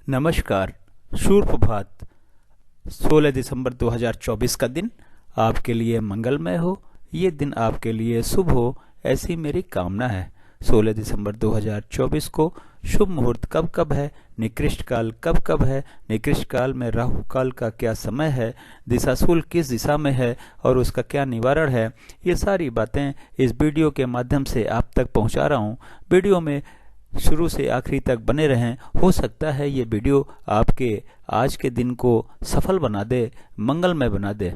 नमस्कार। शुभ प्रभात। 16 दिसंबर 2024 का दिन आपके लिए मंगलमय हो, ये दिन आपके लिए शुभ हो, ऐसी मेरी कामना है। 16 दिसंबर 2024 को शुभ मुहूर्त कब कब है, निकृष्ट काल कब कब है, निकृष्ट काल में राहु काल का क्या समय है, दिशाशूल किस दिशा में है और उसका क्या निवारण है, ये सारी बातें इस वीडियो के माध्यम से आप तक पहुंचा रहा हूं। वीडियो में शुरू से आखिरी तक बने रहें। हो सकता है ये वीडियो आपके आज के दिन को सफल बना दे, मंगलमय बना दे।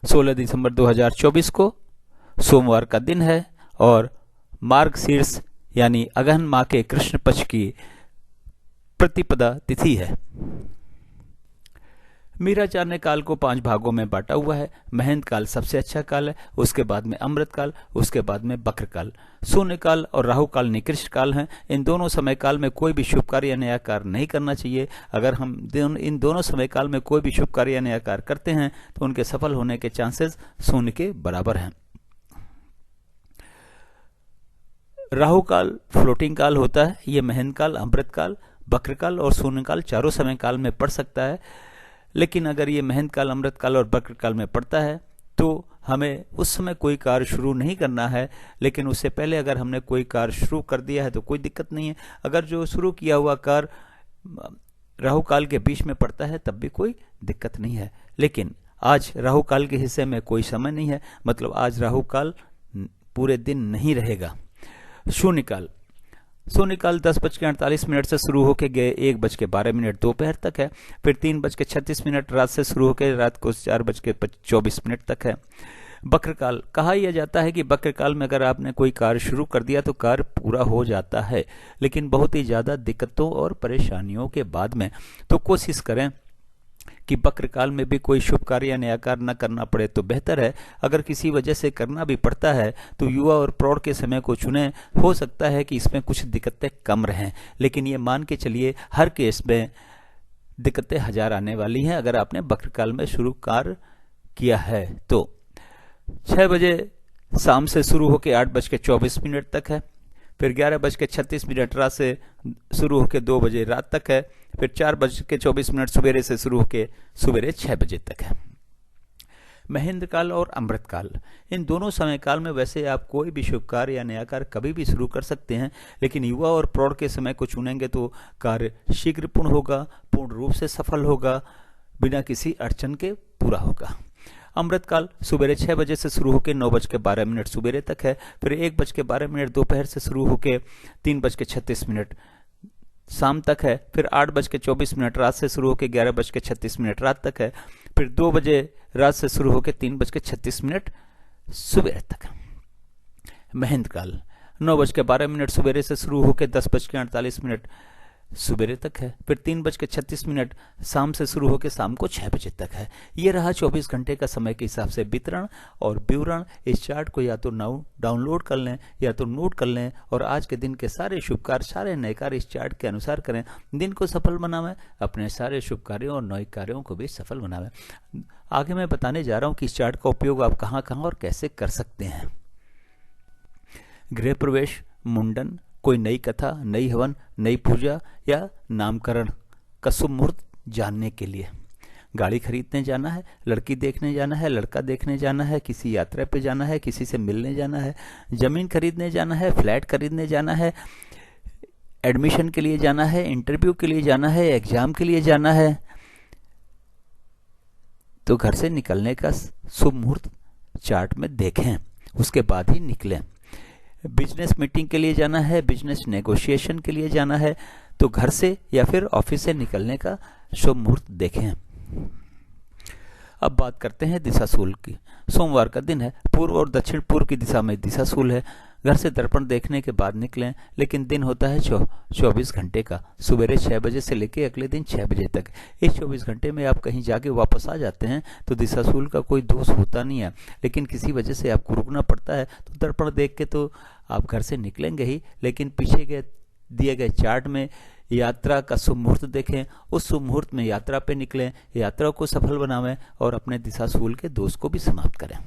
16 दिसंबर 2024 को सोमवार का दिन है और मार्गशीर्ष यानी अगहन माह के कृष्ण पक्ष की प्रतिपदा तिथि है। मीराचार्य ने काल को 5 भागों में बांटा हुआ है। महेंद्र काल सबसे अच्छा काल है, उसके बाद में अमृत काल, उसके बाद में बक्र काल। शून्य काल और राहु काल निकृष्ट काल हैं। इन दोनों समय काल में कोई भी शुभ कार्य या नया कार्य नहीं करना चाहिए। अगर हम इन दोनों समय काल में कोई भी शुभ कार्य या नया कार्य करते हैं तो उनके सफल होने के चांसेस शून्य के बराबर हैं। राहु काल फ्लोटिंग काल होता है। ये महेंद्र काल, अमृत काल, बक्र काल और शून्य काल चारों समय काल में पड़ सकता है। लेकिन अगर ये महेंद्र काल, अमृत काल और बक्र काल में पड़ता है तो हमें उस समय कोई कार्य शुरू नहीं करना है। लेकिन उससे पहले अगर हमने कोई कार्य शुरू कर दिया है तो कोई दिक्कत नहीं है। अगर जो शुरू किया हुआ कार्य राहु काल के बीच में पड़ता है तब भी कोई दिक्कत नहीं है। लेकिन आज राहु काल के हिस्से में कोई समय नहीं है, मतलब आज राहु काल पूरे दिन नहीं रहेगा। शून्य काल 10:48 से शुरू होकर 1:12 दोपहर तक है। फिर 3:36 रात से शुरू होकर रात को 4:24 तक है। बक्र काल कहा यह जाता है कि बक्र काल में अगर आपने कोई कार्य शुरू कर दिया तो कार्य पूरा हो जाता है, लेकिन बहुत ही ज्यादा दिक्कतों और परेशानियों के बाद में। तो कोशिश करें कि बक्र काल में भी कोई शुभ कार्य या नया कार्य न करना पड़े तो बेहतर है। अगर किसी वजह से करना भी पड़ता है तो युवा और प्रौढ़ के समय को चुने। हो सकता है कि इसमें कुछ दिक्कतें कम रहें, लेकिन ये मान के चलिए हर केस में दिक्कतें 1000 आने वाली हैं अगर आपने बक्र काल में शुरू कार्य किया है तो। 6 बजे शाम से शुरू होकर 8:24 तक है। फिर 11:36 रात से शुरू होकर 2 बजे रात तक है। फिर 4:24 सवेरे से शुरू होकर सवेरे 6 बजे तक है। महेंद्र काल और अमृत काल, इन दोनों समय काल में वैसे आप कोई भी शुभ कार्य या नया कार्य कभी भी शुरू कर सकते हैं, लेकिन युवा और प्रौढ़ के समय को चुनेंगे तो कार्य शीघ्र पूर्ण होगा, पूर्ण रूप से सफल होगा, बिना किसी अड़चन के पूरा होगा। अमृत काल सुबह 6 बजे से शुरू होकर 9:12 सवेरे तक है। फिर 1:12 दोपहर से शुरू होकर 3:36 शाम तक है। फिर 8:24 रात से शुरू होकर 11:36 रात तक है। फिर 2 बजे रात से शुरू होकर 3:36 सुबह तक। महेंद्र काल 9:12 सवेरे से शुरू होकर 10:48 सुबेरे तक है। फिर 3:36 शाम से शुरू होकर शाम को 6 बजे तक है। ये रहा 24 घंटे का समय के हिसाब से वितरण और विवरण। इस चार्ट को या तो डाउनलोड कर लें या तो नोट कर लें और आज के दिन के सारे शुभ कार्य, सारे नए कार्य इस चार्ट के अनुसार करें। दिन को सफल बनावें, अपने सारे शुभ कार्यों और नए कार्यों को भी सफल बनावें। आगे मैं बताने जा रहा हूं कि इस चार्ट का उपयोग आप कहां कहां और कैसे कर सकते हैं। गृह प्रवेश, मुंडन, कोई नई कथा, नई हवन, नई पूजा या नामकरण का शुभ मुहूर्त जानने के लिए। गाड़ी खरीदने जाना है, लड़की देखने जाना है, लड़का देखने जाना है, किसी यात्रा पे जाना है, किसी से मिलने जाना है, जमीन खरीदने जाना है, फ्लैट खरीदने जाना है, एडमिशन के लिए जाना है, इंटरव्यू के लिए जाना है, एग्जाम के लिए जाना है, तो घर से निकलने का शुभ मुहूर्त चार्ट में देखें, उसके बाद ही निकलें। बिजनेस मीटिंग के लिए जाना है, बिजनेस नेगोशिएशन के लिए जाना है तो घर से या फिर ऑफिस से निकलने का शुभ मुहूर्त देखें। अब बात करते हैं दिशाशूल की। सोमवार का दिन है। पूर्व और दक्षिण पूर्व की दिशा में दिशाशूल है। घर से दर्पण देखने के बाद निकलें, लेकिन दिन होता है 24 घंटे का, सुबह 6 बजे से लेकर अगले दिन 6 बजे तक। इस 24 घंटे में आप कहीं जाके वापस आ जाते हैं तो दिशाशूल का कोई दोष होता नहीं है, लेकिन किसी वजह से आपको रुकना पड़ता है तो दर्पण देख के तो आप घर से निकलेंगे ही, लेकिन पीछे दिए गए चार्ट में यात्रा का शुभ मुहूर्त देखें, उस शुभ मुहूर्त में यात्रा पे निकलें, यात्रा को सफल बनावें और अपने दिशाशूल के दोष को भी समाप्त करें।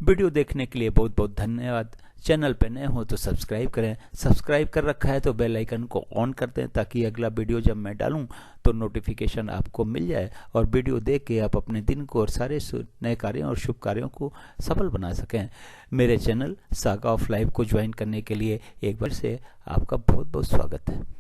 वीडियो देखने के लिए बहुत बहुत धन्यवाद। चैनल पे नए हो तो सब्सक्राइब करें, सब्सक्राइब कर रखा है तो बेल आइकन को ऑन कर दें ताकि अगला वीडियो जब मैं डालूं तो नोटिफिकेशन आपको मिल जाए और वीडियो देख के आप अपने दिन को और सारे नए कार्यों और शुभ कार्यों को सफल बना सकें। मेरे चैनल सागा ऑफ लाइफ को ज्वाइन करने के लिए एक बार से आपका बहुत बहुत स्वागत है।